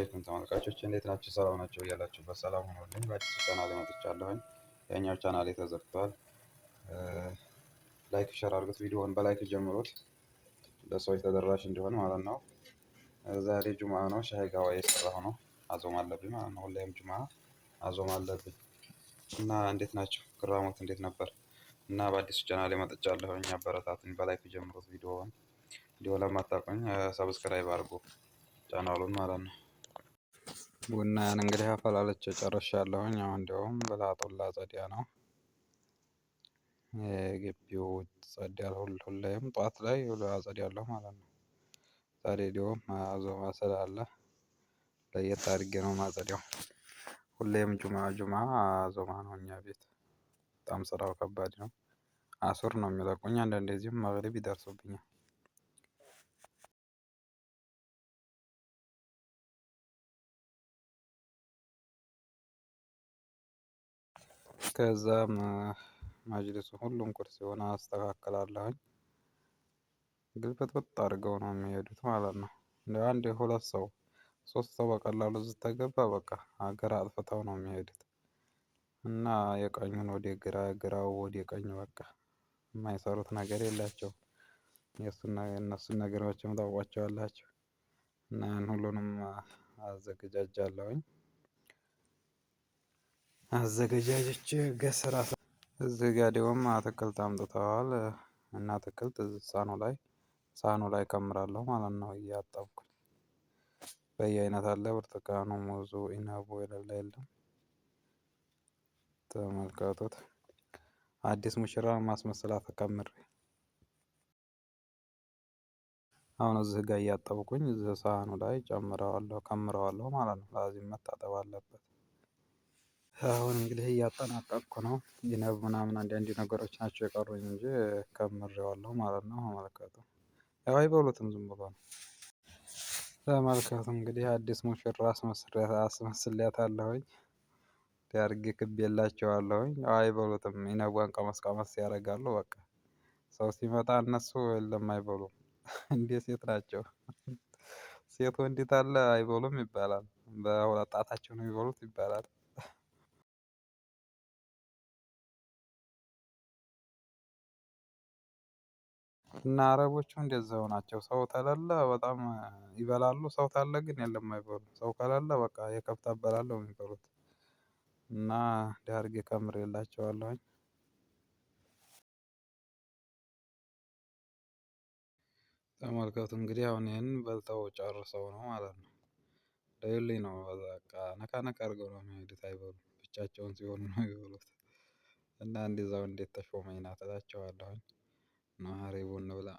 አለይኩም ተመልካቾች እንዴት ናችሁ? ሰላም ናቸው እያላችሁበት ሰላም ሆኖልኝ በአዲስ ቻናል መጥቻለሁኝ። ያኛው ቻናል ተዘግቷል። ላይክ ሸር አድርጉት፣ ቪዲዮውን በላይክ ጀምሩት ለሰዎች ተደራሽ እንዲሆን ማለት ነው። ዛሬ ጁማ ነው፣ ሻይ ጋዋ እየሰራሁ ነው። አዞም አለብኝ ማለት ነው። ሁሌም ጁማ አዞም አለብኝ እና እንዴት ናቸው? ክራሞት እንዴት ነበር? እና በአዲሱ ቻናል መጥቻለሁኝ። አበረታቱኝ፣ በላይክ ጀምሩት ቪዲዮውን። ቪዲዮ ለማታውቁኝ ሰብስክራይብ አድርጉ ቻናሉን ማለት ነው። ቡናን እንግዲህ አፈላለች ጨርሻለሁኝ። አሁን እንዲያውም ብላጡን ላጸዳ ነው። የግቢው ጸዳል ሁሌም ጧት ላይ አጸዳለሁ ማለት ነው። ዛሬ እንዲያውም አዞማ ስላለ ለየት አድርጌ ነው ማጸዳው። ሁሌም ጁማ ጁማ አዞማ ነው እኛ ቤት። በጣም ስራው ከባድ ነው። አሱር ነው የሚለቁኝ፣ አንዳንዴ እዚህም መግሪብ ይደርሱብኛል። ከዛም መጅልሱ ሁሉም ኩርሲውን አስተካክላለሁኝ። ግልብጥብጥ አድርገው ነው የሚሄዱት ማለት ነው። እንደ አንድ ሁለት ሰው ሶስት ሰው በቀላሉ እዚህ ተገባ በቃ ሀገር አጥፍተው ነው የሚሄዱት። እና የቀኙን ወደ ግራ፣ ግራው ወደ ቀኝ በቃ የማይሰሩት ነገር የላቸውም። የእነሱን ነገሮችም ታውቋቸዋላችሁ። እና ያን ሁሉንም አዘገጃጃለሁኝ። አዘገጃጅቼ ገስራ እዚህ ጋ ደግሞ አትክልት አምጥተዋል እና አትክልት ሳህኑ ላይ ከምራለሁ ማለት ነው እያጠብኩኝ። በየአይነት አለ፣ ብርቱካኑ፣ ሙዙ፣ ኢነቡ የሌለ የለም። ተመልከቱት። አዲስ ሙሽራ ማስመሰላት ከምሬ። አሁን እዚህ ጋር እያጠብኩኝ እዚህ ሳህኑ ላይ ጨምረዋለሁ ከምረዋለሁ ማለት ነው። ላዚም መታጠብ አለበት። አሁን እንግዲህ እያጠናቀቅኩ ነው። ኢነብ ምናምን አንዳንድ ነገሮች ናቸው የቀሩኝ እንጂ ከምሬዋለሁ ማለት ነው። ተመልከቱ። ያው አይበሉትም ዝም ብሎ ነው። ተመልከቱ እንግዲህ አዲስ ሙሽራ አስመስያታለሁኝ። እንዲህ አድርጌ ክቤላቸዋለሁኝ። አይበሉትም። ኢነቧን ቀመስ ቀመስ ያደርጋሉ በቃ። ሰው ሲመጣ እነሱ የለም አይበሉም። እንደ ሴት ናቸው። ሴት ወንድ ታለ አይበሉም ይባላል። በሁለት ጣታቸው ነው የሚበሉት ይባላል። እና አረቦቹ እንደዛው ናቸው። ሰው ተሌለ በጣም ይበላሉ። ሰው ታለ ግን የለም አይበሉም። ሰው ከሌለ በቃ የከብት አበላል ነው የሚበሉት። እና እንዲህ አድርጌ ከምሬላቸዋለሁኝ። ተመልከቱ እንግዲህ አሁን ይሄንን በልተው ጨርሰው ነው ማለት ነው። ዳዩልኝ ነው በቃ ነካ ነካ አድርገው ነው የሚሄዱት። አይበሉም። ብቻቸውን ሲሆኑ ነው የሚበሉት። እና እንደዛው እንዴት ተሾመኝ ናት እላቸዋለሁኝ። እና ሀሪቡ እንብላ